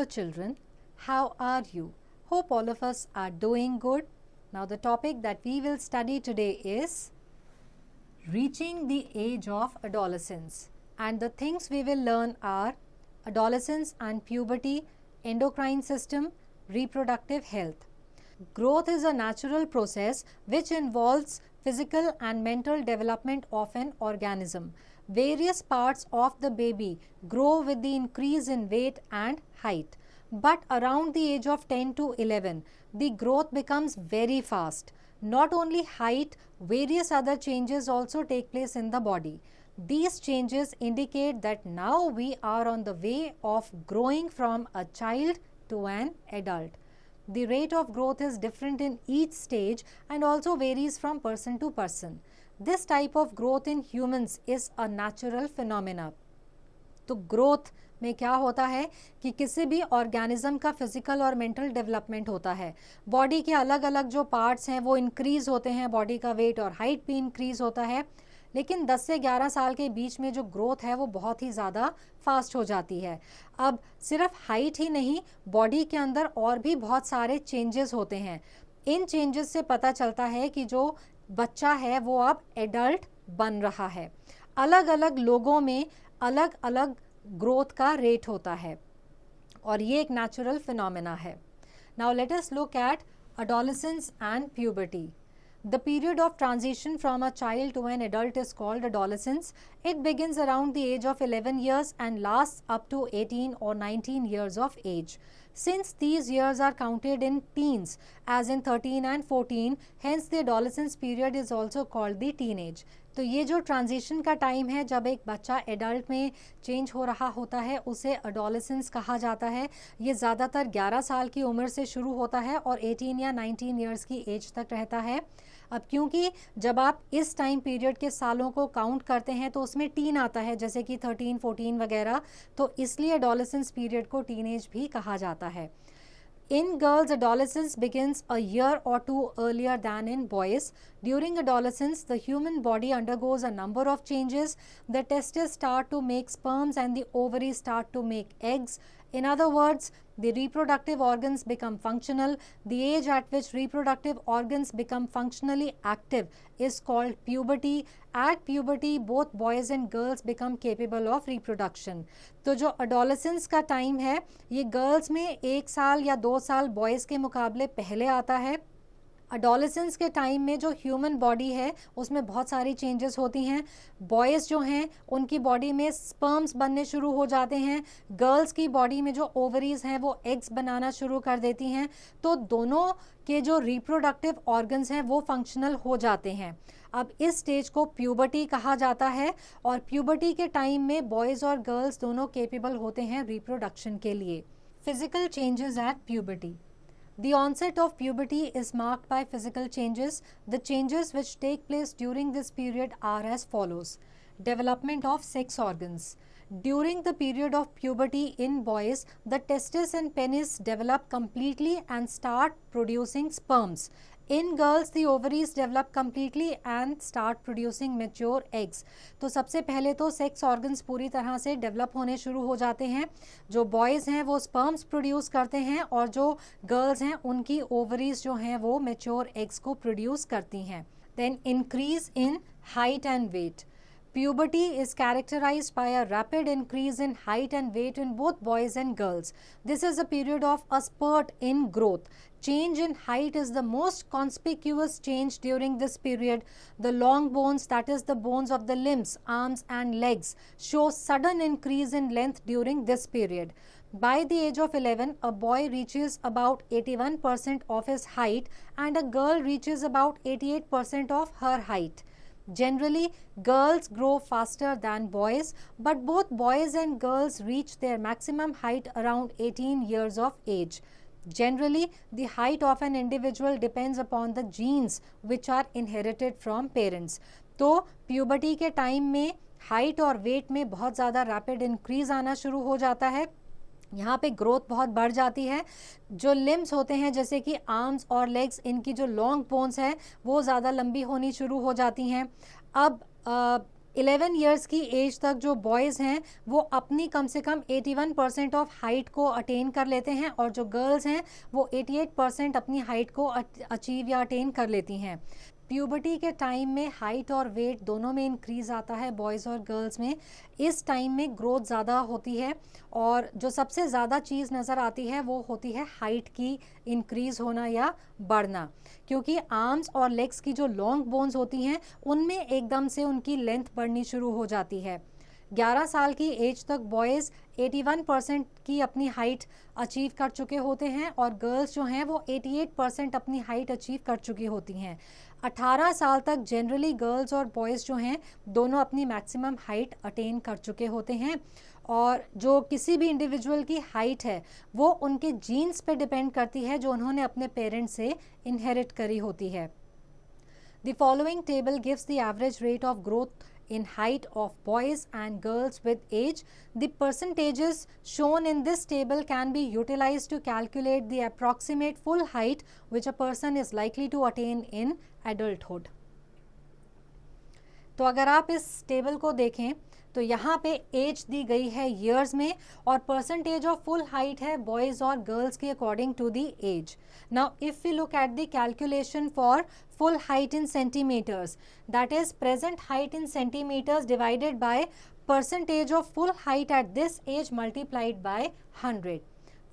children. How are you? Hope all of us are doing good. Now the topic that we will study today is reaching the age of adolescence, and the things we will learn are adolescence and puberty, endocrine system, reproductive health. Growth is a natural process which involves physical and mental development of an organism. Various parts of the baby grow with the increase in weight and height. But around the age of 10 to 11, the growth becomes very fast. Not only height, various other changes also take place in the body. These changes indicate that now we are on the way of growing from a child to an adult. The rate of growth is different in each stage and also varies from person to person. This type of growth in humans is a natural phenomena. तो growth में क्या होता है कि किसी भी organism का physical और मेंटल डेवलपमेंट होता है. बॉडी के अलग अलग जो पार्ट्स हैं वो इंक्रीज होते हैं, बॉडी का वेट और हाइट भी इंक्रीज होता है. लेकिन 10 से 11 साल के बीच में जो ग्रोथ है वो बहुत ही ज़्यादा फास्ट हो जाती है. अब सिर्फ हाइट ही नहीं, बॉडी के अंदर और भी बहुत सारे चेंजेस होते हैं. इन चेंजेस से पता चलता है कि जो बच्चा है वो अब एडल्ट बन रहा है. अलग अलग लोगों में अलग अलग ग्रोथ का रेट होता है और ये एक नेचुरल फिनोमेना है. Now let us look eight adolescence and puberty. The period of transition from a child to an adult is called adolescence. It begins around the age of 11 years and lasts up to 18 or 19 years of age. Since these years are counted in teens, as in 13 and 14, hence the adolescence period is also called the teenage. तो ये जो transition का time है जब एक बच्चा adult में change हो रहा होता है उसे एडोलेसेंस कहा जाता है. ये ज़्यादातर 11 साल की उम्र से शुरू होता है और 18 या 19 ईयर्स की एज तक रहता है. अब क्योंकि जब आप इस टाइम पीरियड के सालों को काउंट करते हैं तो उसमें टीन आता है, जैसे कि 13, 14 वगैरह, तो इसलिए एडोलेसेंस पीरियड को टीनेज भी कहा जाता है. In girls, adolescence begins a year or two earlier than in boys. During adolescence, the human body undergoes a number of changes. The testes start to make sperms and the ovaries start to make eggs. In other words, the reproductive organs become functional. The age at which reproductive organs become functionally active is called puberty. At puberty, both boys and girls become capable of reproduction. तो जो adolescence का time है ये girls में 1 साल या 2 साल boys के मुकाबले पहले आता है. एडोलेसेंस के टाइम में जो ह्यूमन बॉडी है उसमें बहुत सारी चेंजेस होती हैं. बॉयज़ जो हैं उनकी बॉडी में स्पर्म्स बनने शुरू हो जाते हैं. गर्ल्स की बॉडी में जो ओवरीज हैं वो एग्स बनाना शुरू कर देती हैं. तो दोनों के जो रिप्रोडक्टिव ऑर्गन्स हैं वो फंक्शनल हो जाते हैं. अब इस स्टेज को प्यूबर्टी कहा जाता है और प्यूबर्टी के टाइम में बॉयज़ और गर्ल्स दोनों केपेबल होते हैं रिप्रोडक्शन के लिए. Physical changes at puberty. The onset of puberty is marked by physical changes. The changes which take place during this period are as follows. Development of sex organs. During the period of puberty in boys, the testes and penis develop completely and start producing sperms. In girls, the ovaries develop completely and start producing mature eggs. तो सबसे पहले तो sex organs पूरी तरह से develop होने शुरू हो जाते हैं. जो बॉयज़ हैं वो स्पर्म्स प्रोड्यूस करते हैं और जो गर्ल्स हैं उनकी ओवरीज जो हैं वो मेच्योर एग्स को प्रोड्यूस करती हैं. Then increase in height and weight. Puberty is characterized by a rapid increase in height and weight in both boys and girls. This is a period of a spurt in growth. Change in height is the most conspicuous change during this period. The long bones, that is the bones of the limbs, arms and legs, show sudden increase in length during this period. By the age of 11, a boy reaches about 81% of his height and a girl reaches about 88% of her height. Generally, girls grow faster than boys, but both boys and girls reach their maximum height around 18 years of age. Generally, the height of an individual depends upon the genes which are inherited from parents. तो puberty के time में height और weight में बहुत ज़्यादा rapid increase आना शुरू हो जाता है. यहाँ पे ग्रोथ बहुत बढ़ जाती है. जो लिम्स होते हैं जैसे कि आर्म्स और लेग्स, इनकी जो लॉन्ग बोन्स हैं वो ज़्यादा लंबी होनी शुरू हो जाती हैं. अब 11 ईयर्स की एज तक जो बॉयज़ हैं वो अपनी कम से कम 81% ऑफ हाइट को अटेन कर लेते हैं, और जो गर्ल्स हैं वो 88% अपनी हाइट को अचीव या अटेन कर लेती हैं। प्यूबर्टी के टाइम में हाइट और वेट दोनों में इंक्रीज़ आता है, बॉयज़ और गर्ल्स में। इस टाइम में ग्रोथ ज़्यादा होती है, और जो सबसे ज़्यादा चीज़ नज़र आती है वो होती है हाइट की इंक्रीज़ होना या बढ़ना, क्योंकि आर्म्स और लेग्स की जो लॉन्ग बोन्स होती हैं उनमें एकदम से उनकी लेंथ बढ़नी शुरू हो जाती है। 11 साल की एज तक बॉयज़ 81% की अपनी हाइट अचीव कर चुके होते हैं, और गर्ल्स जो हैं वो 88% अपनी हाइट अचीव कर चुकी होती हैं। 18 साल तक जनरली गर्ल्स और बॉयज़ जो हैं दोनों अपनी मैक्सिमम हाइट अटेन कर चुके होते हैं, और जो किसी भी इंडिविजुअल की हाइट है वो उनके जीन्स पे डिपेंड करती है जो उन्होंने अपने पेरेंट्स से इनहेरिट करी होती है। The following table gives the average rate of growth in height of boys and girls with age. The percentages shown in this table can be utilized to calculate the approximate full height which a person is likely to attain in adulthood. तो अगर आप इस table को देखें तो यहाँ पे as the गई है ईयर्स में, और परसेंटेज ऑफ फुल हाइट है बॉयज़ और गर्ल्स की according to the age. Now if we look at the calculation for full height in centimeters, that is present height in centimeters divided by percentage of full height at this age multiplied by 100.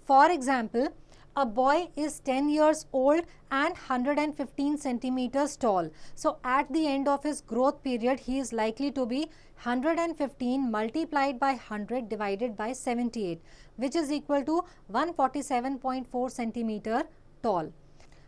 For example, a boy is 10 years old and 115 centimeters tall. So at the end of his growth period, he is likely to be 115 multiplied by 100 divided by 78, which is equal to 147.4 centimeter tall.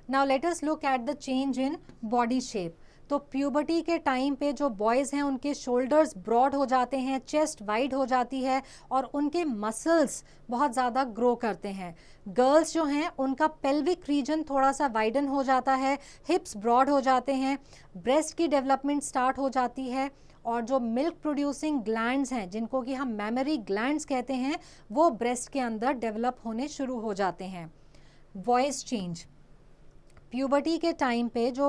Now let us look at the change in body shape. तो puberty के time पे जो boys हैं उनके shoulders broad हो जाते हैं, chest wide हो जाती है, और उनके मसल्स बहुत ज़्यादा ग्रो करते हैं। गर्ल्स जो हैं उनका पेल्विक रीजन थोड़ा सा वाइडन हो जाता है, हिप्स ब्रॉड हो जाते हैं, ब्रेस्ट की डेवलपमेंट स्टार्ट हो जाती है, और जो मिल्क प्रोड्यूसिंग ग्लैंड्स हैं जिनको कि हम मेमोरी ग्लैंड्स कहते हैं वो ब्रेस्ट के अंदर डेवलप होने शुरू हो जाते हैं। वॉइस चेंज, प्यूबर्टी के टाइम पे जो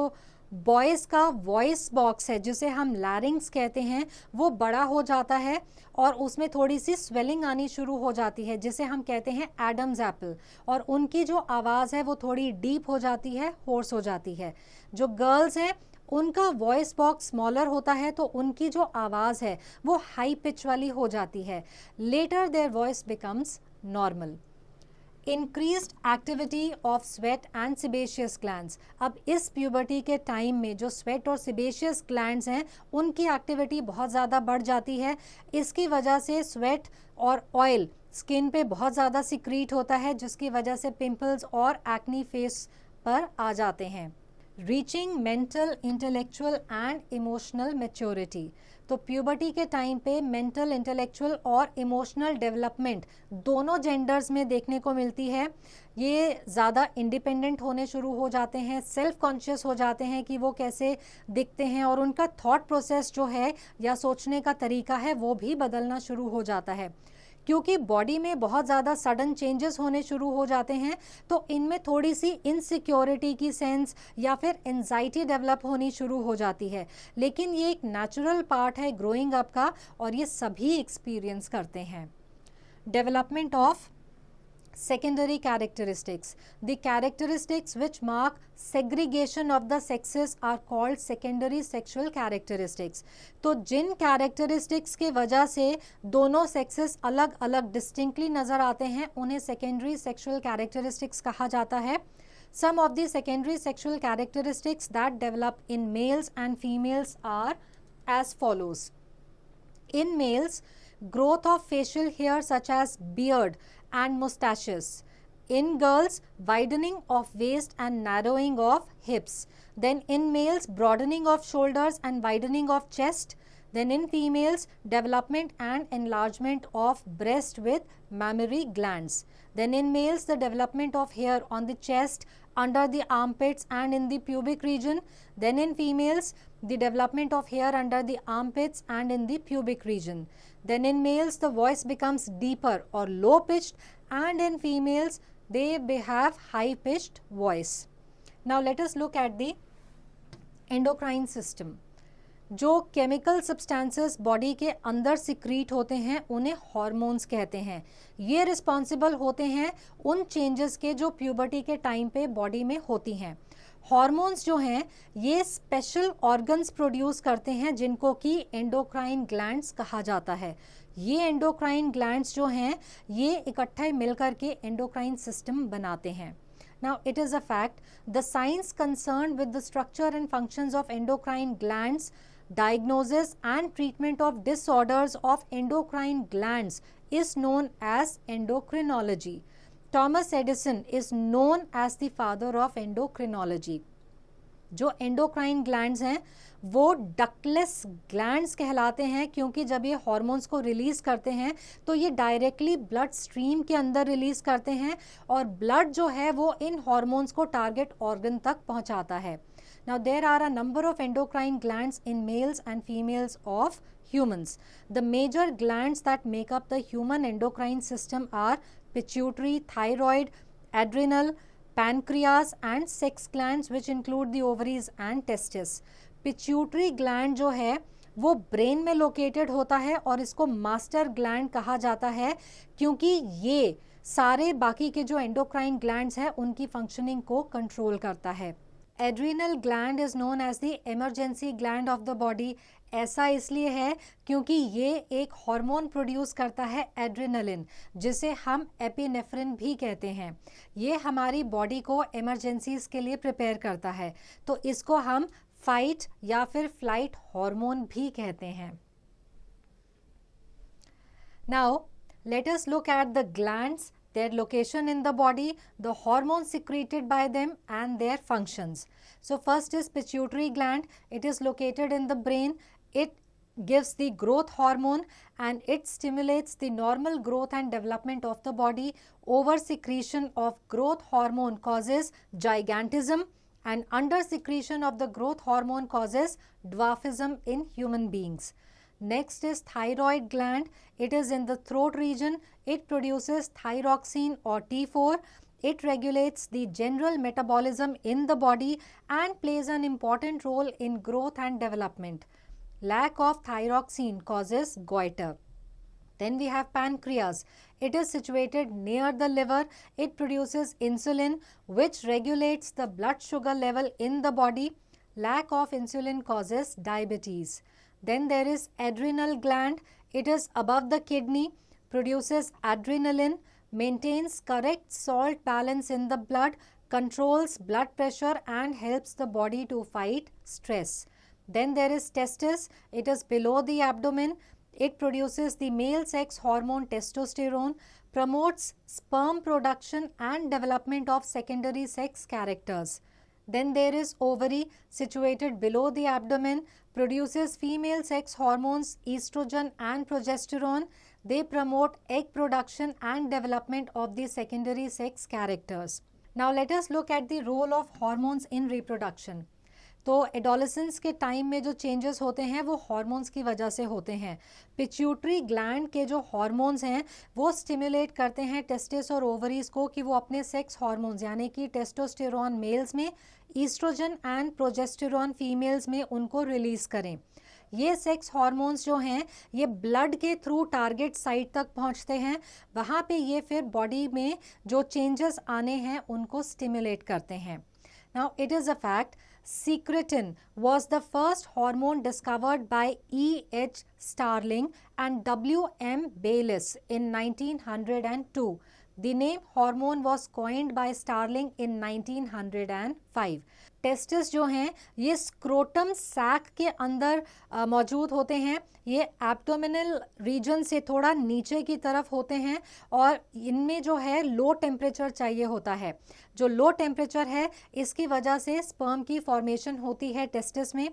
बॉयज़ का वॉइस बॉक्स है जिसे हम लैरिंग्स कहते हैं वो बड़ा हो जाता है, और उसमें थोड़ी सी स्वेलिंग आनी शुरू हो जाती है जिसे हम कहते हैं एडम्स एप्पल, और उनकी जो आवाज़ है वो थोड़ी डीप हो जाती है, होर्स हो जाती है। जो गर्ल्स हैं उनका वॉइस बॉक्स स्मॉलर होता है तो उनकी जो आवाज़ है वो हाई पिच वाली हो जाती है। Later their voice becomes normal. Increased activity of sweat and sebaceous glands, अब इस प्यूबर्टी के टाइम में जो स्वेट और सिबेशियस ग्लैंड्स हैं उनकी एक्टिविटी बहुत ज़्यादा बढ़ जाती है। इसकी वजह से स्वेट और ऑयल स्किन पे बहुत ज़्यादा सिक्रीट होता है, जिसकी वजह से पिंपल्स और एक्नी फेस पर आ जाते हैं। Reaching mental, intellectual and emotional maturity, तो प्यूबर्टी के टाइम पे मेंटल, इंटेलेक्चुअल और इमोशनल डेवलपमेंट दोनों जेंडर्स में देखने को मिलती है। ये ज़्यादा इंडिपेंडेंट होने शुरू हो जाते हैं, सेल्फ कॉन्शियस हो जाते हैं कि वो कैसे दिखते हैं, और उनका थॉट प्रोसेस जो है या सोचने का तरीका है वो भी बदलना शुरू हो जाता है। क्योंकि बॉडी में बहुत ज़्यादा सडन चेंजेस होने शुरू हो जाते हैं तो इनमें थोड़ी सी इनसिक्योरिटी की सेंस या फिर एंजाइटी डेवलप होनी शुरू हो जाती है, लेकिन ये एक नेचुरल पार्ट है ग्रोइंग अप का, और ये सभी एक्सपीरियंस करते हैं। Development of secondary characteristics, the characteristics which mark segregation of the sexes are called secondary sexual characteristics. तो जिन characteristics के वजह से दोनों sexes अलग अलग distinctly नज़र आते हैं उन्हें secondary sexual characteristics कहा जाता है। Some of the secondary sexual characteristics that develop in males and females are as follows. In males, growth of facial hair such as beard and mustaches. In girls, widening of waist and narrowing of hips. Then in males, broadening of shoulders and widening of chest. Then in females, development and enlargement of breast with mammary glands. Then in males, the development of hair on the chest, under the armpits and in the pubic region. Then in females, the development of hair under the armpits and in the pubic region. Then in males, the voice becomes deeper or low pitched, and in females, they have high pitched voice. Now let us look at the endocrine system. जो chemical substances body के अंदर secrete होते हैं उन्हें hormones कहते हैं। ये responsible होते हैं उन चेंजेस के जो प्यूबर्टी के टाइम पे बॉडी में होती हैं। हार्मोन्स जो हैं ये स्पेशल ऑर्गन्स प्रोड्यूस करते हैं जिनको कि एंडोक्राइन ग्लैंड्स कहा जाता है। ये एंडोक्राइन ग्लैंड्स जो हैं ये इकट्ठे मिलकर के एंडोक्राइन सिस्टम बनाते हैं। Now it is a fact, the science concerned with the structure and functions of endocrine glands, diagnosis and treatment of disorders of endocrine glands is known as endocrinology. Thomas Edison is known as the father of endocrinology. जो endocrine glands हैं वो ductless glands कहलाते हैं, क्योंकि जब ये hormones को release करते हैं तो ये डायरेक्टली ब्लड स्ट्रीम के अंदर रिलीज करते हैं और ब्लड जो है वो इन हार्मोन्स को टारगेट ऑर्गन तक पहुंचाता है। Now there are a number of endocrine glands in males and females of humans. The major glands that make up the human endocrine system are pituitary, thyroid, adrenal, pancreas and sex glands which include the ovaries and testes. Pituitary gland जो है वो brain में located होता है और इसको master gland कहा जाता है, क्योंकि ये सारे बाकी के जो एंडोक्राइन ग्लैंड्स हैं उनकी फंक्शनिंग को कंट्रोल करता है। Adrenal gland is known as the emergency gland of the body. ऐसा इसलिए है क्योंकि ये एक हार्मोन प्रोड्यूस करता है एड्रेनलिन, जिसे हम एपिनेफ्रिन भी कहते हैं। ये हमारी बॉडी को इमरजेंसीज के लिए प्रिपेयर करता है, तो इसको हम फाइट या फिर फ्लाइट हार्मोन भी कहते हैं। Now let us look at the glands, their location in the body, the hormones secreted by them and their functions. So first is pituitary gland. It is located in the brain. It gives the growth hormone and it stimulates the normal growth and development of the body. Over secretion of growth hormone causes gigantism and under secretion of the growth hormone causes dwarfism in human beings. Next is thyroid gland. It is in the throat region. It produces thyroxine or T4. It regulates the general metabolism in the body and plays an important role in growth and development. Lack of thyroxine causes goiter. Then we have pancreas. It is situated near the liver. It produces insulin which regulates the blood sugar level in the body. Lack of insulin causes diabetes. Then there is adrenal gland. It is above the kidney, produces adrenaline, maintains correct salt balance in the blood, controls blood pressure and helps the body to fight stress. Then there is testis. It is below the abdomen. It produces the male sex hormone testosterone, promotes sperm production and development of secondary sex characters. Then there is ovary, situated below the abdomen, produces female sex hormones estrogen and progesterone. They promote egg production and development of the secondary sex characters. Now let us look at the role of hormones in reproduction. तो adolescence के time में जो changes होते हैं वो hormones की वजह से होते हैं। पिट्यूटरी ग्लैंड के जो हार्मोन्स हैं वो स्टिमुलेट करते हैं टेस्टिस और ओवरीज को कि वो अपने सेक्स हार्मोन्स यानी कि टेस्टोस्टेरोन मेल्स में, ईस्ट्रोजन एंड प्रोजेस्टेरोन फीमेल्स में उनको रिलीज करें। ये सेक्स हार्मोन्स जो हैं ये ब्लड के थ्रू टारगेट साइट तक पहुंचते हैं, वहाँ पे ये फिर बॉडी में जो चेंजेस आने हैं उनको स्टिमुलेट करते हैं। Now it is a fact, secretin was the first hormone discovered by E.H. Starling and W.M. Bayliss in 1902. The name hormone was coined by Starling in 1905. Testis जो हैं ये स्क्रोटम सैक के अंदर मौजूद होते हैं। ये एब्डोमिनल रीजन से थोड़ा नीचे की तरफ होते हैं और इनमें जो है लो टेम्परेचर चाहिए होता है। जो लो टेम्परेचर है इसकी वजह से स्पर्म की फॉर्मेशन होती है टेस्टिस में।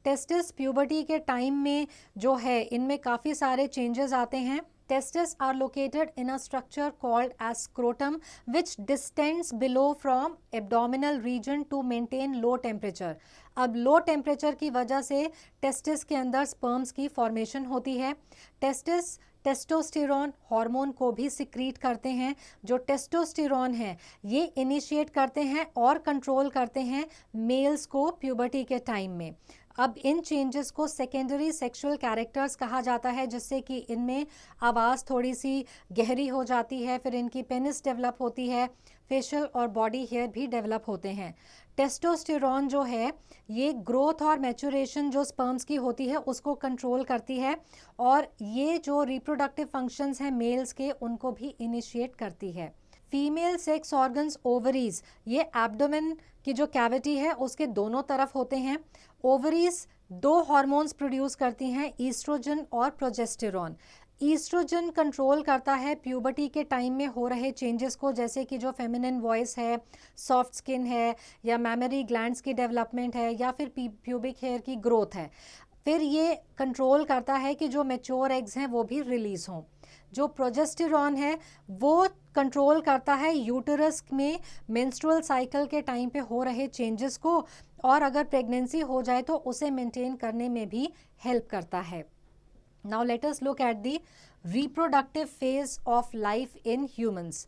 टेस्टिस प्यूबर्टी के टाइम में जो है इनमें काफ़ी सारे चेंजेस आते हैं। Testes are located in a structure called as scrotum which distends below from abdominal region to maintain low temperature. अब लो टेम्परेचर की वजह से टेस्टिस के अंदर स्पर्म्स की फॉर्मेशन होती है। टेस्टिस टेस्टोस्टेरोन हार्मोन को भी सिक्रीट करते हैं। जो टेस्टोस्टेरोन है ये इनिशिएट करते हैं और कंट्रोल करते हैं मेल्स को प्यूबर्टी के टाइम में। अब इन चेंजेस को सेकेंडरी सेक्सुअल कैरेक्टर्स कहा जाता है, जिससे कि इनमें आवाज़ थोड़ी सी गहरी हो जाती है, फिर इनकी पेनिस डेवलप होती है, फेशियल और बॉडी हेयर भी डेवलप होते हैं। टेस्टोस्टेरोन जो है ये ग्रोथ और मैचुरेशन जो स्पर्म्स की होती है उसको कंट्रोल करती है, और ये जो रिप्रोडक्टिव फंक्शंस हैं मेल्स के उनको भी इनिशिएट करती है। फीमेल सेक्स ऑर्गन्स ओवरीज, ये एब्डोमेन की जो कैविटी है उसके दोनों तरफ होते हैं। ओवरीज दो हार्मोन्स प्रोड्यूस करती हैं, ईस्ट्रोजन और प्रोजेस्टेरॉन। ईस्ट्रोजन कंट्रोल करता है प्यूबर्टी के टाइम में हो रहे चेंजेस को, जैसे कि जो फेमिनिन वॉइस है, सॉफ्ट स्किन है, या मैमरी ग्लैंड्स की डेवलपमेंट है, या फिर प्यूबिक हेयर की ग्रोथ है। फिर ये कंट्रोल करता है कि जो मैच्योर एग्स हैं वो भी रिलीज हों। जो प्रोजेस्टेरॉन है वो कंट्रोल करता है यूटरस में मेंस्ट्रुअल साइकिल के टाइम पे हो रहे चेंजेस को, और अगर प्रेगनेंसी हो जाए तो उसे मेंटेन करने में भी हेल्प करता है। Now let us look at the reproductive phase of life in humans.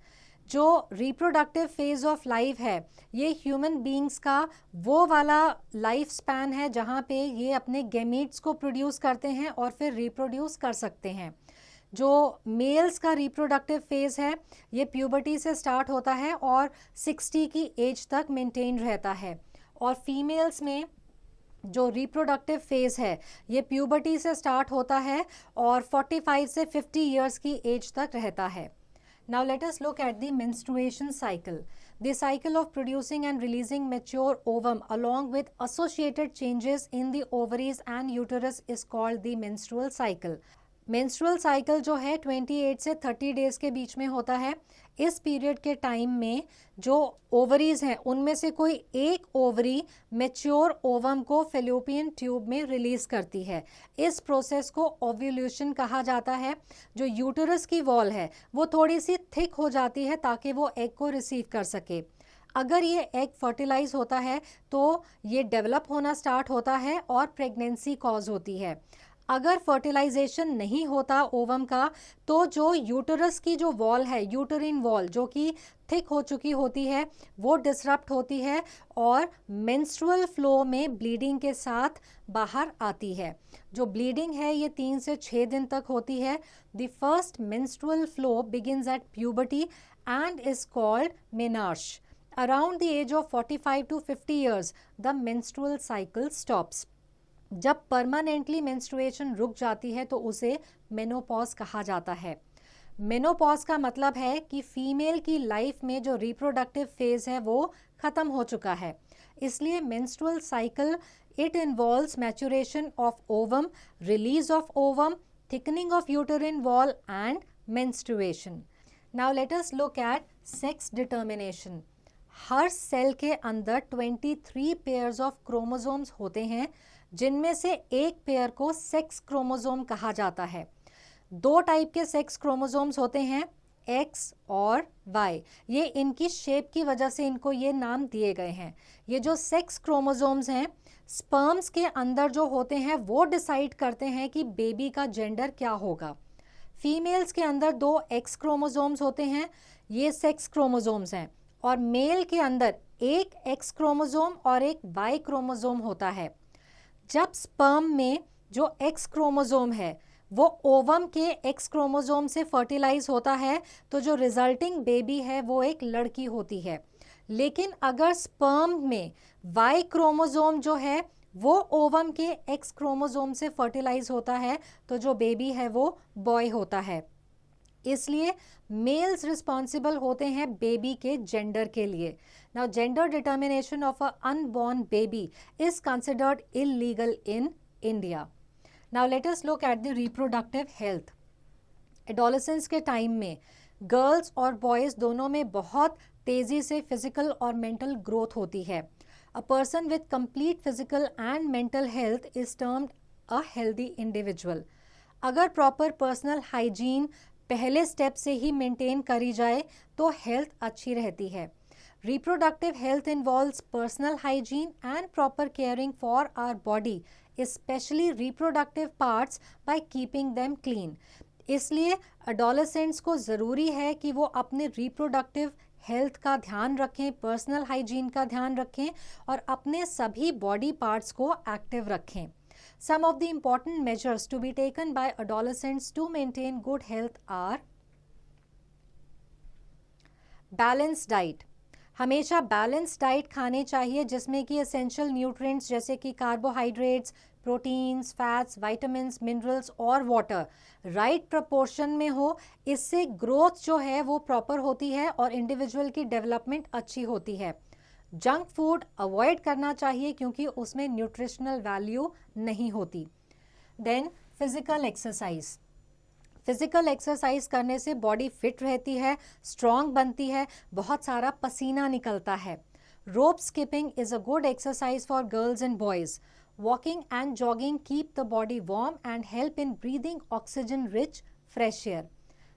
जो रिप्रोडक्टिव फेज ऑफ लाइफ है ये ह्यूमन बींग्स का वो वाला लाइफ स्पैन है जहाँ पे ये अपने गैमीट्स को प्रोड्यूस करते हैं और फिर रिप्रोड्यूस कर सकते हैं। जो मेल्स का रिप्रोडक्टिव फेज है ये प्यूबर्टी से स्टार्ट होता है और 60 की एज तक मेंटेन रहता है, और फीमेल्स में जो रिप्रोडक्टिव फेज है ये प्यूबर्टी से स्टार्ट होता है और 45 से 50 इयर्स की एज तक रहता है। Now let us look at the menstruation cycle. The cycle of producing and releasing mature ovum along with associated changes in the ovaries and uterus is called the menstrual cycle. Menstrual cycle जो है 28 से 30 days के बीच में होता है। इस period के time में जो ओवरीज हैं उनमें से कोई एक ओवरी मैच्योर ओवम को फेलोपियन ट्यूब में रिलीज करती है। इस प्रोसेस को ओव्यूलेशन कहा जाता है। जो यूटरस की वॉल है वो थोड़ी सी थिक हो जाती है ताकि वो एग को रिसीव कर सके। अगर ये एग फर्टिलाइज होता है तो ये डेवलप होना स्टार्ट होता है और प्रेगनेंसी कॉज होती है। अगर फर्टिलाइजेशन नहीं होता ओवम का तो जो यूटरस की जो वॉल है, यूटरिन वॉल जो कि थिक हो चुकी होती है, वो डिसरप्ट होती है और मेंस्ट्रुअल फ्लो में ब्लीडिंग के साथ बाहर आती है। जो ब्लीडिंग है ये 3 से 6 दिन तक होती है। The first menstrual flow begins at puberty and is called menarche. Around the age of 45 to 50 years the menstrual cycle stops. जब परमानेंटली मेंस्ट्रुएशन रुक जाती है तो उसे मेनोपॉज कहा जाता है। मेनोपॉज का मतलब है कि फीमेल की लाइफ में जो रिप्रोडक्टिव फेज है वो खत्म हो चुका है। इसलिए menstrual cycle it involves maturation of ovum, release of ovum, thickening of uterine wall and menstruation. Now let us look at sex determination. हर सेल के अंदर 23 पेयर्स ऑफ क्रोमोसोम्स होते हैं, जिनमें से एक पेयर को सेक्स क्रोमोसोम कहा जाता है। 2 टाइप के सेक्स क्रोमोसोम्स होते हैं, एक्स और वाई। ये इनकी शेप की वजह से इनको ये नाम दिए गए हैं। ये जो सेक्स क्रोमोसोम्स हैं स्पर्म्स के अंदर जो होते हैं वो डिसाइड करते हैं कि बेबी का जेंडर क्या होगा। फीमेल्स के अंदर 2 एक्स क्रोमोसोम्स होते हैं, ये सेक्स क्रोमोसोम्स हैं, और मेल के अंदर एक एक्स क्रोमोसोम और एक वाई क्रोमोसोम होता है। जब स्पर्म में जो एक्स क्रोमोसोम है वो ओवम के एक्स क्रोमोसोम से फर्टिलाइज होता है तो जो रिजल्टिंग बेबी है वो एक लड़की होती है। लेकिन अगर स्पर्म में वाई क्रोमोसोम जो है वो ओवम के एक्स क्रोमोसोम से फर्टिलाइज होता है तो जो बेबी है वो बॉय होता है। इसलिए मेल्स रिस्पॉन्सिबल होते हैं बेबी के जेंडर के लिए। Now gender determination of a unborn baby is considered illegal in India. Now let us look at the reproductive health. Adolescence के टाइम में गर्ल्स और बॉयज़ दोनों में बहुत तेज़ी से फिजिकल और मेंटल ग्रोथ होती है। A person with complete physical and mental health is termed a healthy individual. अगर प्रॉपर पर्सनल हाइजीन पहले स्टेप से ही मेंटेन करी जाए तो हेल्थ अच्छी रहती है। Reproductive health involves personal hygiene and proper caring for our body, specially reproductive parts, by keeping them clean. इसलिए एडोलेसेंट्स को ज़रूरी है कि वो अपने रिप्रोडक्टिव हेल्थ का ध्यान रखें, पर्सनल हाइजीन का ध्यान रखें और अपने सभी बॉडी पार्ट्स को एक्टिव रखें. Some of the important measures to be taken by adolescents to maintain good health are balanced diet. हमेशा बैलेंस डाइट खाने चाहिए जिसमें कि एसेंशियल न्यूट्रिएंट्स जैसे कि carbohydrates, proteins, fats, vitamins, minerals और वाटर राइट प्रपोर्शन में हो. इससे ग्रोथ जो है वो प्रॉपर होती है और इंडिविजुअल की डेवलपमेंट अच्छी होती है. जंक फूड अवॉइड करना चाहिए क्योंकि उसमें न्यूट्रिशनल वैल्यू नहीं होती. Then physical exercise. Physical exercise करने से बॉडी फिट रहती है, स्ट्रॉन्ग बनती है, बहुत सारा पसीना निकलता है. Rope skipping is a good exercise for girls and boys. Walking and jogging keep the body warm and help in breathing oxygen rich fresh air.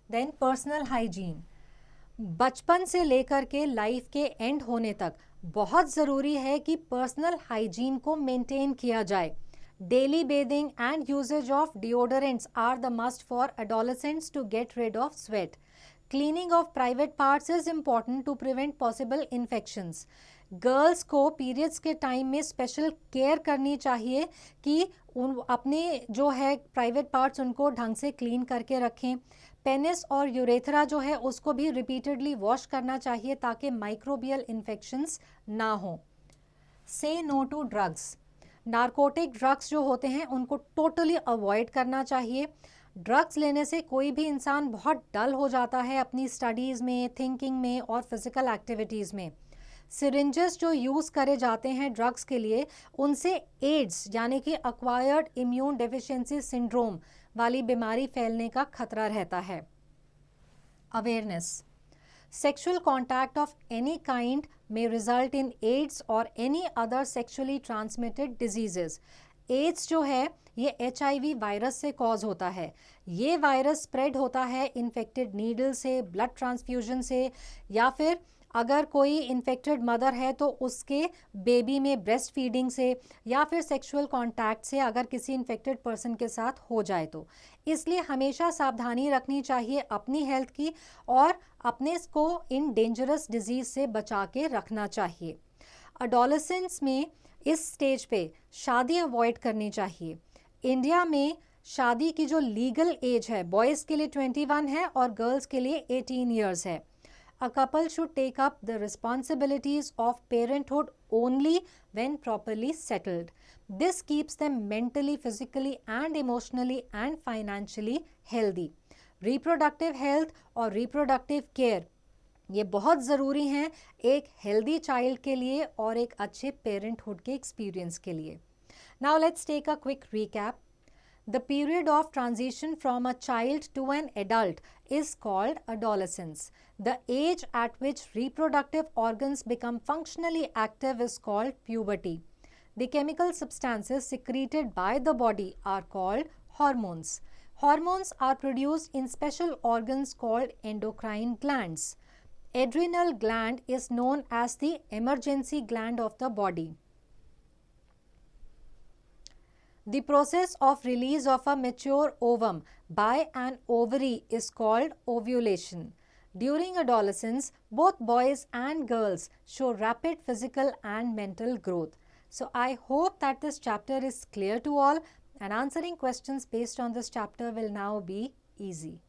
Then personal hygiene. बचपन से लेकर के लाइफ के एंड होने तक बहुत ज़रूरी है कि पर्सनल हाइजीन को मेंटेन किया जाए. Daily bathing and usages of deodorants are the must for adolescents to get rid of sweat. Cleaning of private parts is important to prevent possible infections. Girls को पीरियड्स के time में special care करनी चाहिए कि अपने जो है private parts उनको ढंग से क्लीन करके रखें. पेनिस और यूरेथ्रा जो है उसको भी रिपीटेडली वॉश करना चाहिए ताकि माइक्रोबियल इन्फेक्शंस ना हो. Say no to drugs. Narcotic drugs जो होते हैं उनको टोटली अवॉइड करना चाहिए. ड्रग्स लेने से कोई भी इंसान बहुत डल हो जाता है अपनी स्टडीज़ में, थिंकिंग में और फिजिकल एक्टिविटीज़ में. सिरिंजेस जो यूज़ करे जाते हैं ड्रग्स के लिए उनसे एड्स यानी कि एक्वायर्ड इम्यून डेफिशिएंसी सिंड्रोम वाली बीमारी फैलने का खतरा रहता है. Awareness. Sexual contact of any kind may result in AIDS or any other sexually transmitted diseases. AIDS जो है ये HIV वायरस से कॉज होता है. ये वायरस स्प्रेड होता है इन्फेक्टेड नीडल से, ब्लड ट्रांसफ्यूजन से, या फिर अगर कोई इन्फेक्टेड मदर है तो उसके बेबी में ब्रेस्ट फीडिंग से, या फिर सेक्सुअल कांटेक्ट से अगर किसी इन्फेक्टेड पर्सन के साथ हो जाए तो. इसलिए हमेशा सावधानी रखनी चाहिए अपनी हेल्थ की और अपने को इन डेंजरस डिजीज से बचा के रखना चाहिए. एडोलेसेंस में इस स्टेज पे शादी अवॉइड करनी चाहिए. इंडिया में शादी की जो लीगल एज है बॉयज़ के लिए 21 है और गर्ल्स के लिए 18 ईयर्स है. A couple should take up the responsibilities of parenthood only when properly settled. This keeps them mentally, physically and emotionally and financially healthy. Reproductive health और reproductive care ये बहुत ज़रूरी हैं एक healthy child के लिए और एक अच्छे parenthood के experience के लिए. Now let's take a quick recap. The period of transition from a child to an adult is called adolescence. The age at which reproductive organs become functionally active is called puberty. The chemical substances secreted by the body are called hormones. Hormones are produced in special organs called endocrine glands. Adrenal gland is known as the emergency gland of the body. The process of release of a mature ovum by an ovary is called ovulation. During adolescence, both boys and girls show rapid physical and mental growth. So I hope that this chapter is clear to all and answering questions based on this chapter will now be easy.